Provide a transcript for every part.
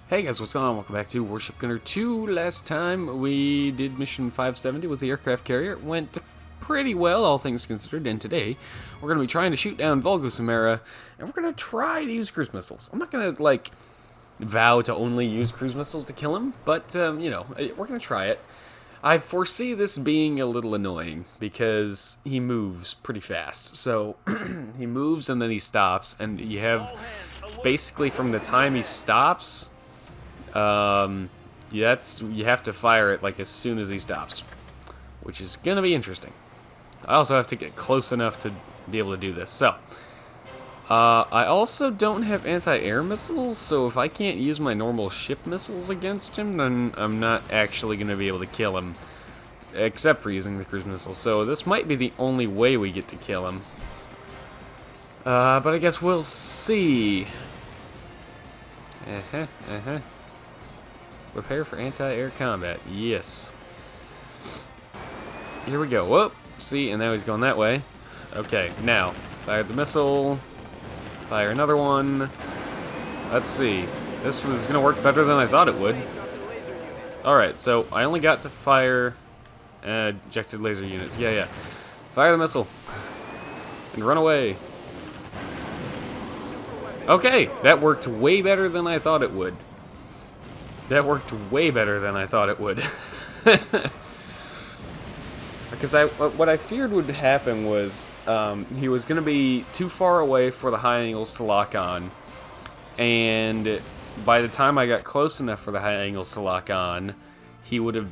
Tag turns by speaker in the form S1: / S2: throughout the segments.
S1: Hey guys, what's going on? Welcome back to Warship Gunner 2. Last time we did mission 570 with the aircraft carrier. It went pretty well, all things considered, and today we're going to be trying to shoot down Volgosamara, and we're going to try to use cruise missiles. I'm not going to, vow to only use cruise missiles to kill him, but, we're going to try it. I foresee this being a little annoying, because he moves pretty fast. So, he moves and then he stops, and you have, basically from the time he stops... you have to fire it like as soon as he stops, which is gonna be interesting. I also have to get close enough to be able to do this. So, I also don't have anti-air missiles, so if I can't use my normal ship missiles against him, then I'm not actually gonna be able to kill him, except for using the cruise missiles. So this might be the only way we get to kill him. But I guess we'll see. Prepare for anti-air combat. Yes. Here we go. Whoop. See, and now he's going that way. Okay, now. Fire the missile. Fire another one. Let's see. This was going to work better than I thought it would. Alright, so I only got to fire ejected laser units. Yeah. Fire the missile. And run away. Okay, that worked way better than I thought it would. That worked way better than I thought it would. Because what I feared would happen was he was going to be too far away for the high angles to lock on, and by the time I got close enough for the high angles to lock on, he would have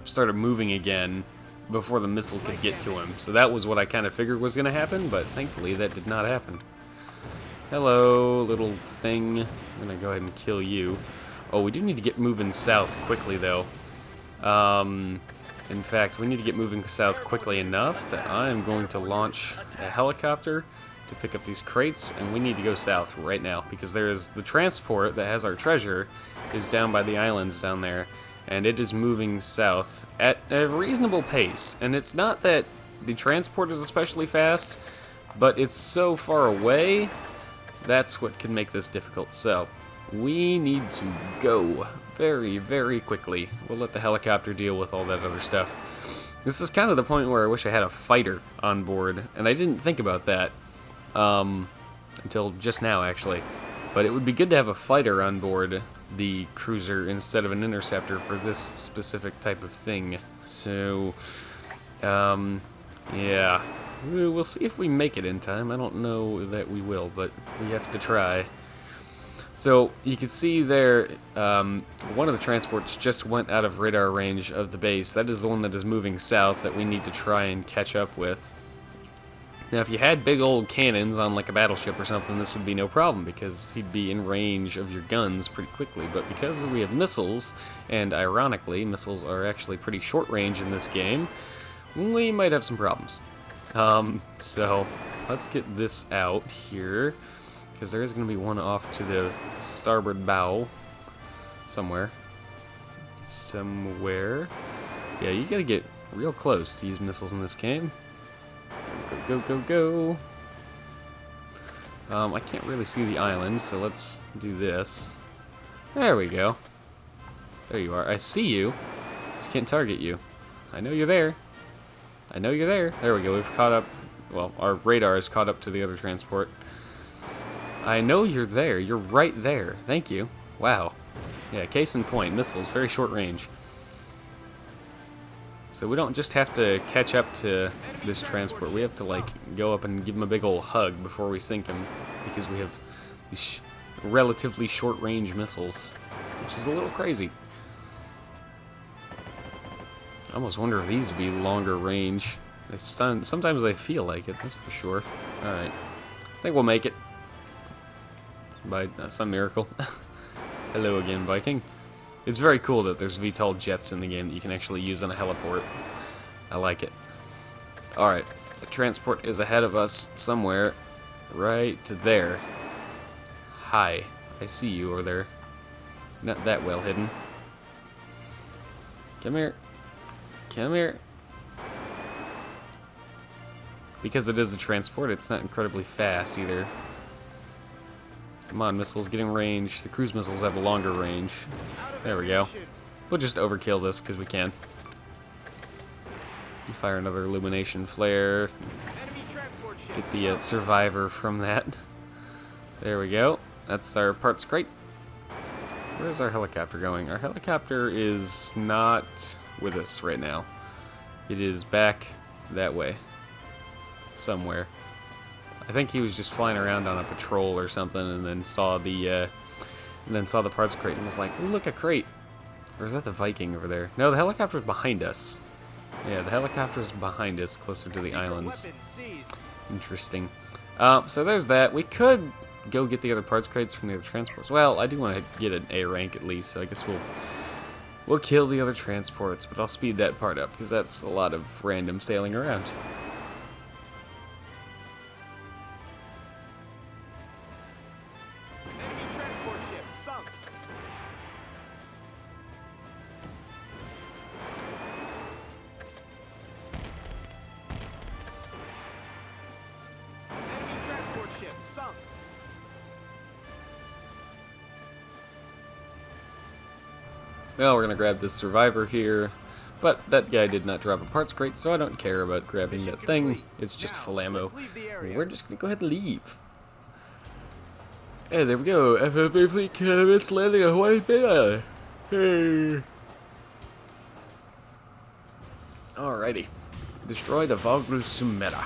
S1: started moving again before the missile could get to him. So that was what I kind of figured was going to happen, but thankfully that did not happen. Hello, little thing. I'm gonna go ahead and kill you. Oh, we do need to get moving south quickly, though. In fact, we need to get moving south quickly enough that I am going to launch a helicopter to pick up these crates, and we need to go south right now, because there's the transport that has our treasure is down by the islands down there, and it is moving south at a reasonable pace. And it's not that the transport is especially fast, but it's so far away. That's what can make this difficult. So, we need to go very, very quickly. We'll let the helicopter deal with all that other stuff. This is kind of the point where I wish I had a fighter on board, and I didn't think about that until just now, actually. But it would be good to have a fighter on board the cruiser instead of an interceptor for this specific type of thing. So, yeah. We'll see if we make it in time. I don't know that we will, but we have to try. So, you can see there, one of the transports just went out of radar range of the base. That is the one that is moving south that we need to try and catch up with. Now, if you had big old cannons on like a battleship or something, this would be no problem, because he'd be in range of your guns pretty quickly. But because we have missiles, and ironically, missiles are actually pretty short range in this game, we might have some problems. So let's get this out here, because there is going to be one off to the starboard bow somewhere. Yeah, you gotta get real close to use missiles in this game. Go. I can't really see the island, so let's do this. There we go. There you are. I see you. Just can't target you. I know you're there. There we go. We've caught up. Well, our radar is caught up to the other transport. I know you're there. You're right there. Thank you. Wow. Yeah, case in point. Missiles, very short range. So we don't just have to catch up to this transport. We have to, go up and give him a big old hug before we sink him, because we have these relatively short range missiles, which is a little crazy. I almost wonder if these would be longer range. Sometimes they feel like it, that's for sure. Alright. I think we'll make it. By some miracle. Hello again, Viking. It's very cool that there's VTOL jets in the game that you can actually use on a heliport. I like it. Alright. The transport is ahead of us somewhere. Right to there. Hi. I see you over there. Not that well hidden. Come here. Come here. Because it is a transport, it's not incredibly fast either. Come on, missiles, getting range. The cruise missiles have a longer range. There we go. We'll just overkill this because we can. Fire another illumination flare. Get the survivor from that. There we go. That's our parts crate. Where's our helicopter going? Our helicopter is not with us right now. It is back that way. Somewhere. I think he was just flying around on a patrol or something and then saw the parts crate and was like, ooh, look, a crate. Or is that the Viking over there? No, the helicopter's behind us. Yeah, the helicopter's behind us, closer to the islands. Interesting. So there's that. We could go get the other parts crates from the other transports. Well, I do want to get an A rank at least, so I guess we'll kill the other transports, but I'll speed that part up because that's a lot of random sailing around.
S2: Enemy transport ship sunk. Enemy transport ship sunk.
S1: Well, we're gonna grab this survivor here, but that guy did not drop a parts crate, so I don't care about grabbing that thing. It's just full ammo. We're just gonna go ahead and leave. Hey, there we go. FFA fleet candidates landing on Hawaii Bay. Hey. Alrighty. Destroy the Vagru Sumera.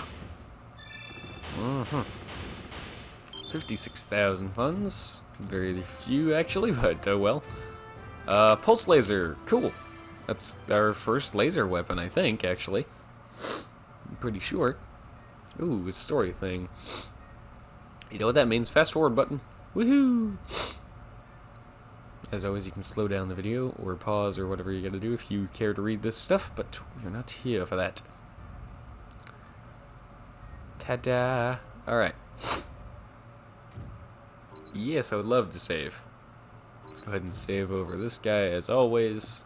S1: 56,000 funds. Very few, actually, but oh well. Pulse laser. Cool. That's our first laser weapon, I think, actually. I'm pretty sure. Ooh, a story thing. You know what that means? Fast forward button. Woohoo! As always, you can slow down the video or pause or whatever you gotta do if you care to read this stuff, but you're not here for that. Ta-da! Alright. Yes, I would love to save. Let's go ahead and save over this guy as always.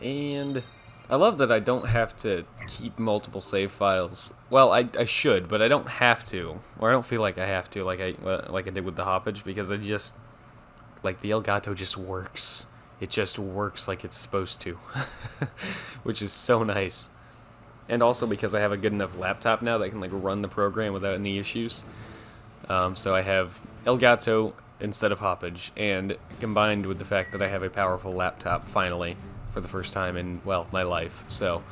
S1: And I love that I don't have to keep multiple save files. Well, I should, but I don't have to, or I don't feel like I have to, like I did with the hoppage, because I just like the ElGato just works. It just works like it's supposed to, which is so nice. And also because I have a good enough laptop now that I can like run the program without any issues. So I have ElGato instead of hoppage, and combined with the fact that I have a powerful laptop finally for the first time in, well, my life. So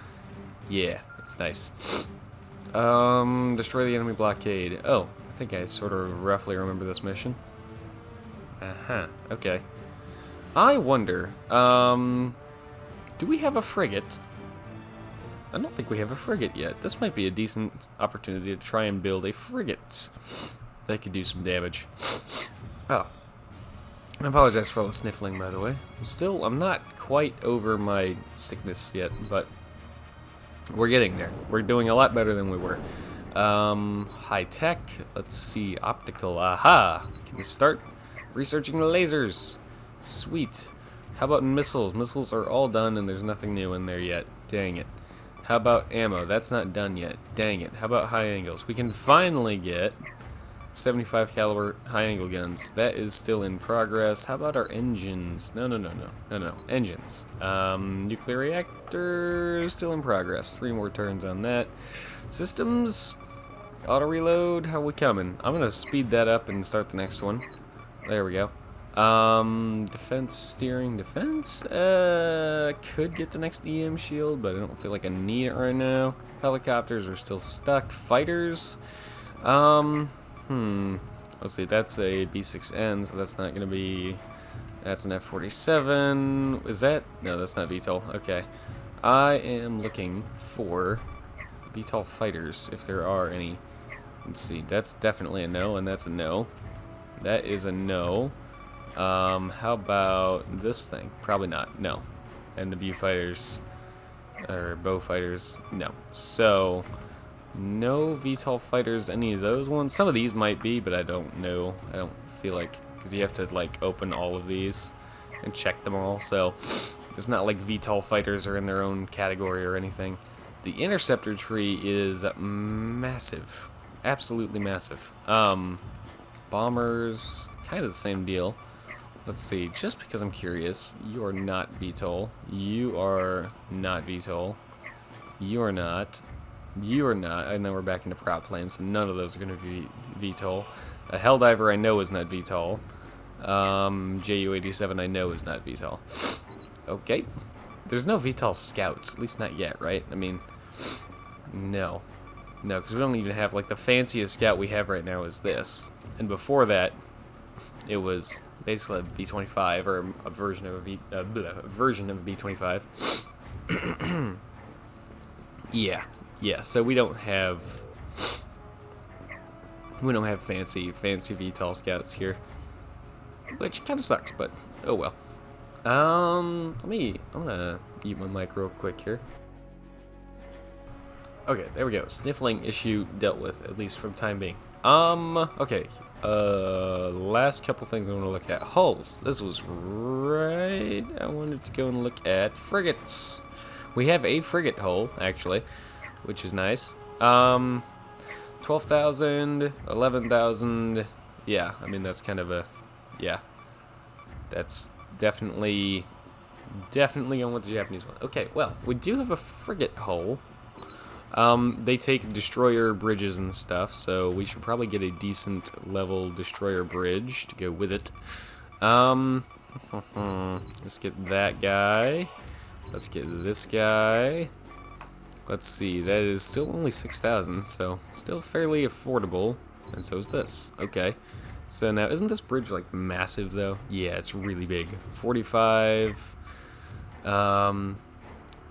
S1: yeah, it's nice. Destroy the enemy blockade. Oh, I think I sort of roughly remember this mission. Okay. I wonder, do we have a frigate? I don't think we have a frigate yet. This might be a decent opportunity to try and build a frigate that could do some damage. Oh. I apologize for all the sniffling, by the way. I'm not quite over my sickness yet, but we're getting there. We're doing a lot better than we were. High tech. Let's see. Optical. Aha! Can we start researching the lasers? Sweet. How about missiles? Missiles are all done and there's nothing new in there yet. Dang it. How about ammo? That's not done yet. Dang it. How about high angles? We can finally get 75 caliber high angle guns. That is still in progress. How about our engines? No. Engines. Nuclear reactor still in progress. 3 more turns on that. Systems. Auto reload. How we coming? I'm gonna speed that up and start the next one. There we go. Defense, steering, defense. Could get the next EM shield, but I don't feel like I need it right now. Helicopters are still stuck. Fighters. Let's see, that's a B6N, so that's not gonna be, that's an F-47. Is that? No, that's not VTOL. Okay. I am looking for VTOL fighters, if there are any. Let's see, that's definitely a no, and that's a no. That is a no. How about this thing? Probably not, no. And the bow fighters, no. So, no VTOL fighters, any of those ones. Some of these might be, but I don't know. I don't feel like, because you have to like open all of these and check them all. So it's not like VTOL fighters are in their own category or anything. The interceptor tree is massive, absolutely massive. Bombers, kind of the same deal. Let's see, just because I'm curious, you are not VTOL. You are not VTOL. You are not. You are not. And then we're back into prop planes, so none of those are going to be VTOL. A Helldiver I know is not VTOL. JU-87 I know is not VTOL. Okay. There's no VTOL scouts, at least not yet, right? I mean, no. No, because we don't even have, like, the fanciest scout we have right now is this. And before that, it was basically a B-25, or a version of a version of a B-25. Yeah, so we don't have fancy VTOL scouts here, which kind of sucks, but oh well. I'm gonna mute my mic real quick here. Okay, there we go. Sniffling issue dealt with, at least for the time being. Okay. Last couple things I want to look at. Hulls. This was right. I wanted to go and look at frigates. We have a frigate hull, actually, which is nice. 12,000, 11,000. Yeah, I mean, that's kind of a, yeah. That's definitely going with the Japanese one. Okay, well, we do have a frigate hull. They take destroyer bridges and stuff, so we should probably get a decent level destroyer bridge to go with it. Let's get that guy. Let's get this guy. Let's see, that is still only 6,000, so still fairly affordable. And so is this. Okay. So now, isn't this bridge, like, massive, though? Yeah, it's really big. 45,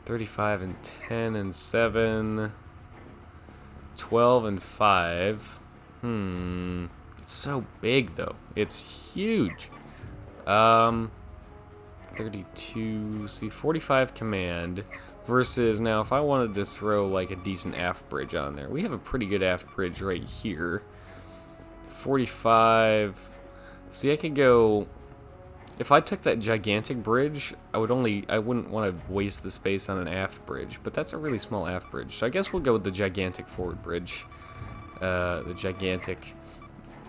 S1: 35 and 10 and 7, 12 and 5. It's so big, though. It's huge. 32, see, 45 command versus, now, if I wanted to throw, like, a decent aft bridge on there. We have a pretty good aft bridge right here. 45. See, I could go. If I took that gigantic bridge, I wouldn't want to waste the space on an aft bridge, but that's a really small aft bridge. So I guess we'll go with the gigantic forward bridge. The gigantic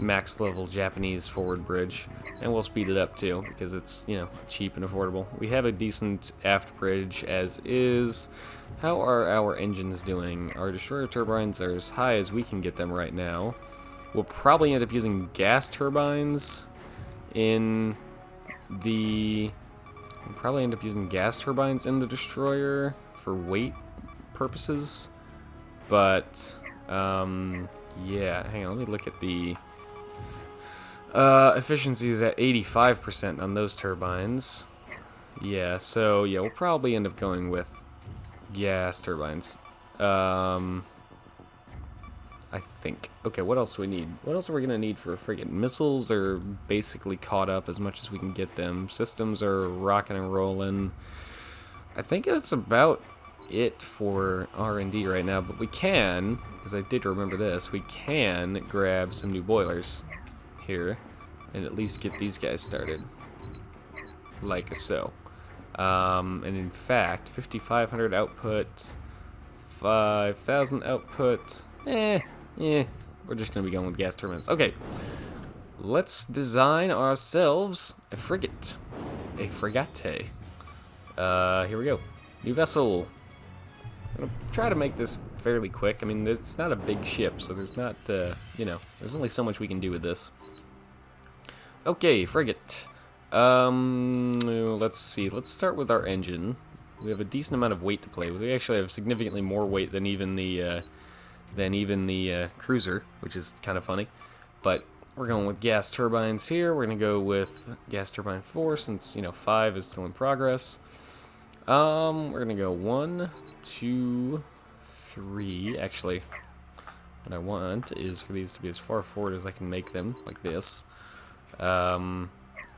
S1: max level Japanese forward bridge, and we'll speed it up too because it's, you know, cheap and affordable. We have a decent aft bridge as is. How are our engines doing? Our destroyer turbines are as high as we can get them right now. We'll probably end up using gas turbines in the... We'll probably end up using gas turbines in the destroyer for weight purposes. But, yeah, hang on, let me look at the... efficiency is at 85% on those turbines. Yeah, so, yeah, we'll probably end up going with gas turbines. I think. Okay, what else do we need? What else are we going to need for a frigate? Missiles are basically caught up as much as we can get them. Systems are rocking and rolling. I think that's about it for R&D right now, but we can, because I did remember this, we can grab some new boilers here and at least get these guys started. Like so. And in fact, 5,500 output, 5,000 output, yeah, we're just going to be going with gas turbines. Okay, let's design ourselves a frigate. A frigate. Here we go. New vessel. I'm going to try to make this fairly quick. I mean, it's not a big ship, so there's not, you know, there's only so much we can do with this. Okay, frigate. Let's see. Let's start with our engine. We have a decent amount of weight to play with. We actually have significantly more weight than even the cruiser, which is kind of funny. But we're going with gas turbines here. We're going to go with gas turbine 4 since, you know, 5 is still in progress. We're going to go 1, 2, 3. Actually, what I want is for these to be as far forward as I can make them, like this. And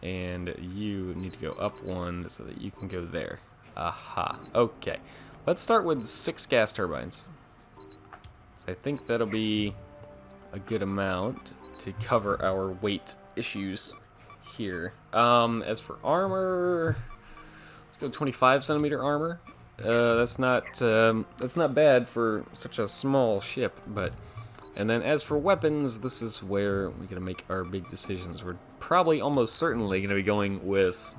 S1: you need to go up 1 so that you can go there. Aha. Okay. Let's start with 6 gas turbines. I think that'll be a good amount to cover our weight issues here. As for armor, let's go 25 centimeter armor. That's not bad for such a small ship, but And then as for weapons, this is where we're gonna make our big decisions. We're probably almost certainly gonna be going with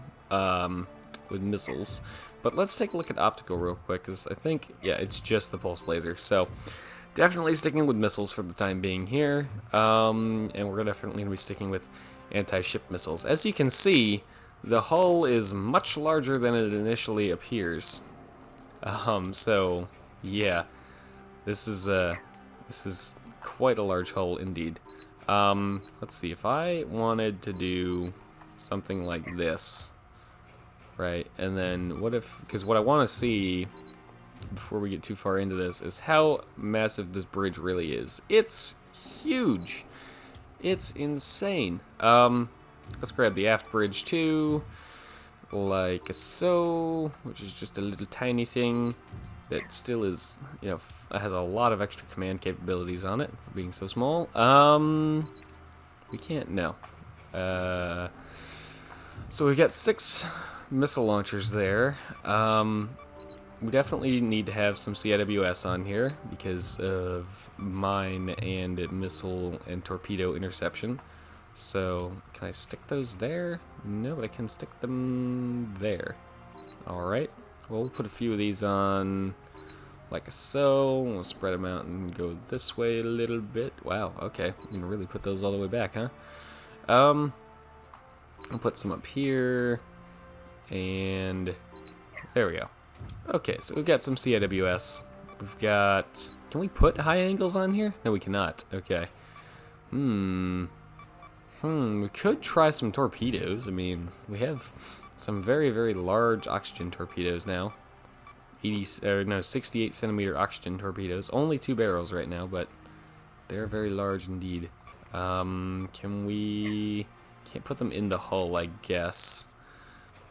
S1: missiles. But let's take a look at optical real quick, because I think, yeah, it's just the pulse laser. So definitely sticking with missiles for the time being here. And we're definitely gonna be sticking with anti-ship missiles. As you can see, the hull is much larger than it initially appears. So yeah, this is quite a large hull indeed. Let's see, if I wanted to do something like this, right, and then what if, because what I want to see before we get too far into this is how massive this bridge really is. It's huge. It's insane. Let's grab the aft bridge too, like so, which is just a little tiny thing that still is, you know, has a lot of extra command capabilities on it for being so small. We can't, no. So we've got 6 missile launchers there. We definitely need to have some CIWS on here because of mine and missile and torpedo interception. So, can I stick those there? No, but I can stick them there. Alright. Well, we'll put a few of these on like so. We'll spread them out and go this way a little bit. Wow, okay. I'm gonna really put those all the way back, huh? I'll put some up here. And there we go. Okay, so we've got some CIWS. We've got... Can we put high angles on here? No, we cannot. Okay. We could try some torpedoes. I mean, we have some very, very large oxygen torpedoes now. 68 centimeter oxygen torpedoes. Only 2 barrels right now, but they're very large indeed. Can we... Can't put them in the hull, I guess.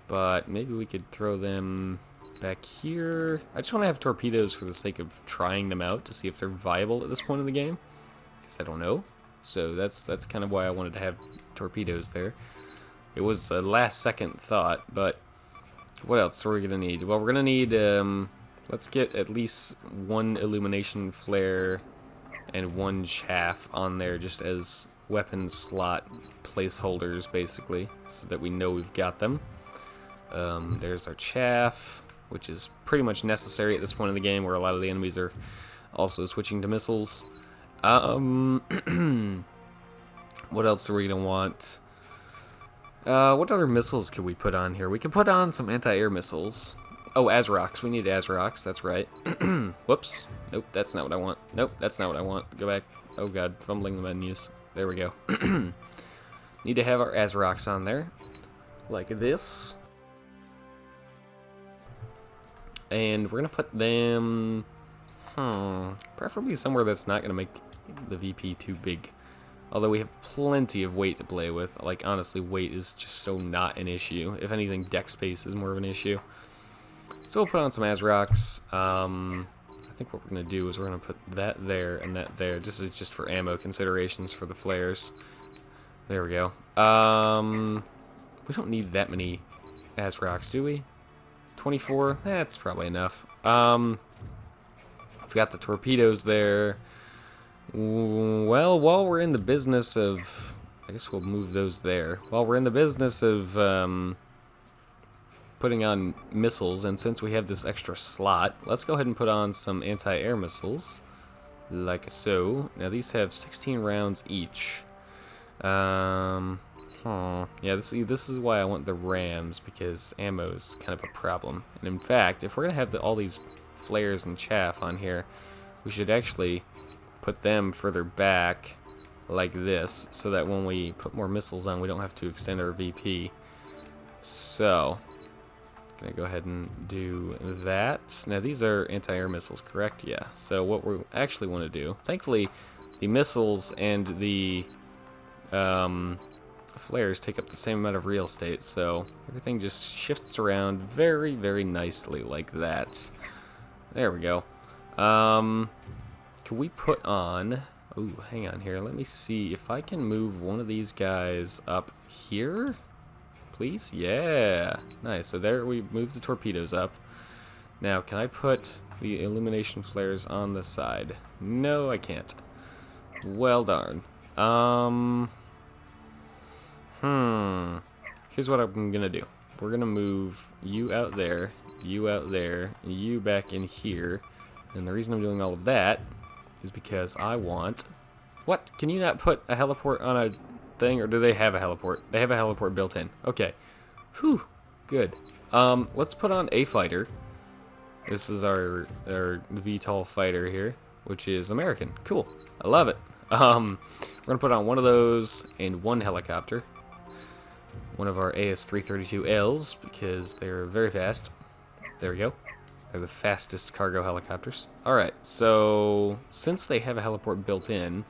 S1: But maybe we could throw them back here. I just want to have torpedoes for the sake of trying them out to see if they're viable at this point in the game. Because I don't know. So that's kind of why I wanted to have torpedoes there. It was a last second thought, but what else are we going to need? Well, we're going to need, let's get at least 1 illumination flare and 1 chaff on there just as weapon slot placeholders, basically, so that we know we've got them. There's our chaff, which is pretty much necessary at this point in the game where a lot of the enemies are also switching to missiles. What else are we going to want? What other missiles could we put on here? We could put on some anti-air missiles. Oh, ASROCs. We need ASROCs. That's right. Whoops. Nope, that's not what I want. Nope, that's not what I want. Go back. Oh, God. Fumbling the menus. There we go. Need to have our ASROCs on there. Like this. And we're going to put them... preferably somewhere that's not going to make the VP too big. Although we have plenty of weight to play with. Like, honestly, weight is just so not an issue. If anything, deck space is more of an issue. So we'll put on some ASROCs. I think what we're going to do is we're going to put that there and that there. This is just for ammo considerations for the flares. There we go. We don't need that many ASROCs, do we? 24? That's probably enough. We've got the torpedoes there. Well, while we're in the business of... I guess we'll move those there. While we're in the business of putting on missiles, and since we have this extra slot, let's go ahead and put on some anti-air missiles. Like so. Now these have 16 rounds each. Yeah, this is why I want the rams, because ammo is kind of a problem. And in fact, if we're going to have all these flares and chaff on here, we should actually put them further back like this, so that when we put more missiles on, we don't have to extend our VP. So, I'm going to go ahead and do that. Now, these are anti-air missiles, correct? Yeah. So, what we actually want to do, thankfully, the missiles and the flares take up the same amount of real estate, so everything just shifts around very, very nicely like that. There we go. Can we put on... Ooh, hang on here. Let me see if I can move one of these guys up here, please. Yeah. Nice. So there we moved the torpedoes up. Now, can I put the illumination flares on the side? No, I can't. Well darn. Here's what I'm gonna do. We're gonna move you out there, and you back in here. And the reason I'm doing all of that is because I want... What? Can you not put a heliport on a thing, or do they have a heliport? They have a heliport built in. Okay. Whew. Good. Let's put on a fighter. This is our VTOL fighter here, which is American. Cool. I love it. We're gonna put on one of those and one helicopter. One of our AS-332Ls, because they're very fast. There we go. They're the fastest cargo helicopters. Alright, so since they have a heliport built in,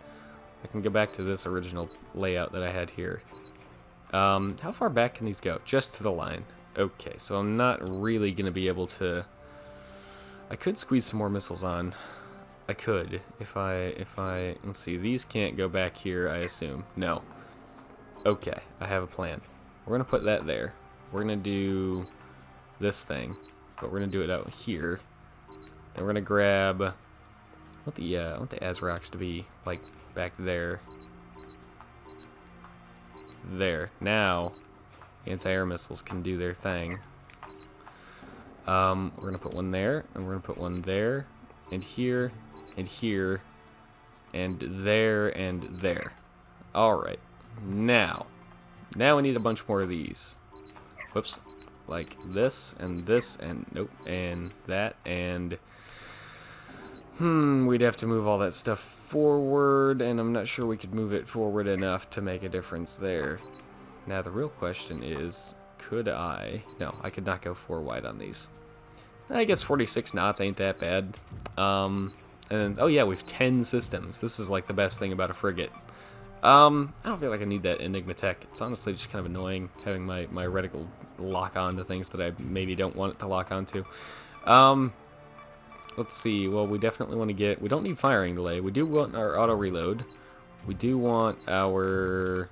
S1: I can go back to this original layout that I had here. How far back can these go? Just to the line. Okay, so I'm not really going to be able to... I could squeeze some more missiles on. I could, if I... Let's see, these can't go back here, I assume. No. Okay, I have a plan. We're going to put that there. We're going to do this thing, but we're going to do it out here. Then we're going to grab... I want the ASROCs to be, like, back there. There. Now, anti-air missiles can do their thing. We're going to put one there, and we're going to put one there, and here, and here, and there, and there. Alright. Now we need a bunch more of these. Whoops. Like this, and nope, and that, and... we'd have to move all that stuff forward, and I'm not sure we could move it forward enough to make a difference there. Now the real question is, could I... No, I could not go 4 wide on these. I guess 46 knots ain't that bad. And oh yeah, we have 10 systems. This is like the best thing about a frigate. I don't feel like I need that Enigma tech. It's honestly just kind of annoying having my reticle lock on to things that I maybe don't want it to lock onto. Let's see. Well, we definitely want to get... We don't need firing delay. We do want our auto reload. We do want our...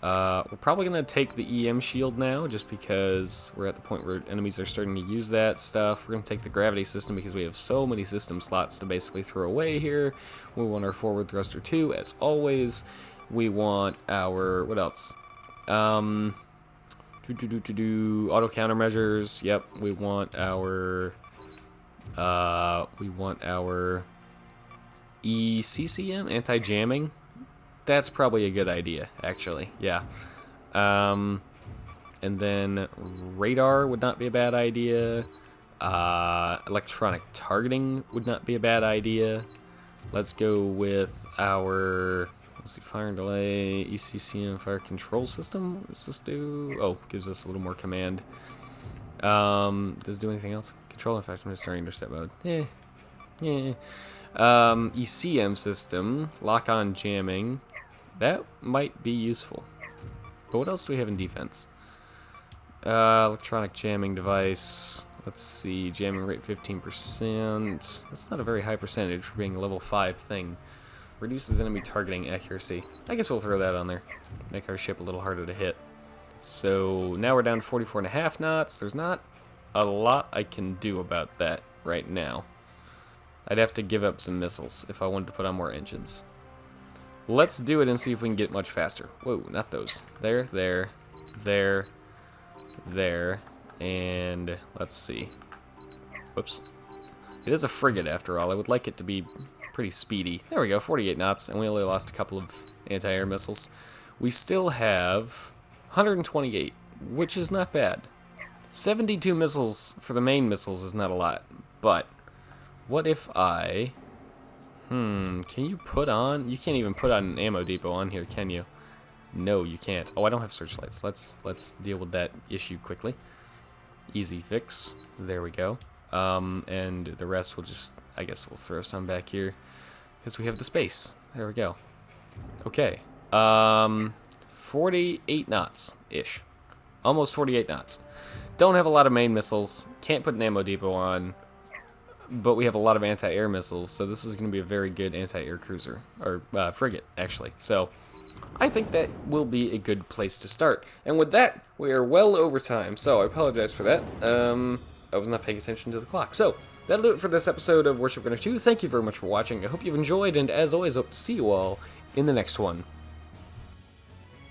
S1: we're probably going to take the EM shield now, just because we're at the point where enemies are starting to use that stuff. We're going to take the gravity system because we have so many system slots to basically throw away here. We want our forward thruster too, as always. We want our... What else? Auto countermeasures. Yep. We want our ECCM, anti-jamming. That's probably a good idea, actually. Yeah. And then radar would not be a bad idea. Electronic targeting would not be a bad idea. Let's go with our... Let's see, fire and delay, ECCM fire control system. What does this do? Oh, gives us a little more command. Does it do anything else? Control effectiveness during intercept mode. ECM system, lock-on jamming. That might be useful. But what else do we have in defense? Electronic jamming device. Let's see, jamming rate 15%. That's not a very high percentage for being a level 5 thing. Reduces enemy targeting accuracy. I guess we'll throw that on there. Make our ship a little harder to hit. So now we're down to 44.5 knots. There's not a lot I can do about that right now. I'd have to give up some missiles if I wanted to put on more engines. Let's do it and see if we can get much faster. Whoa, not those. There, there, there, there, and let's see. Whoops. It is a frigate after all. I would like it to be pretty speedy. There we go, 48 knots, and we only lost a couple of anti-air missiles. We still have 128, which is not bad. 72 missiles for the main missiles is not a lot, but what if I... can you put on... You can't even put on an ammo depot on here, can you? No, you can't. Oh, I don't have searchlights. Let's deal with that issue quickly. Easy fix. There we go. And the rest will just... I guess we'll throw some back here, because we have the space. There we go. Okay. 48 knots-ish. Almost 48 knots. Don't have a lot of main missiles. Can't put an ammo depot on. But we have a lot of anti-air missiles, so this is going to be a very good anti-air cruiser. Or frigate, actually. So I think that will be a good place to start. And with that, we are well over time. So I apologize for that. I was not paying attention to the clock. So That'll do it for this episode of Warship Gunner 2. Thank you very much for watching. I hope you've enjoyed, and as always, hope to see you all in the next one.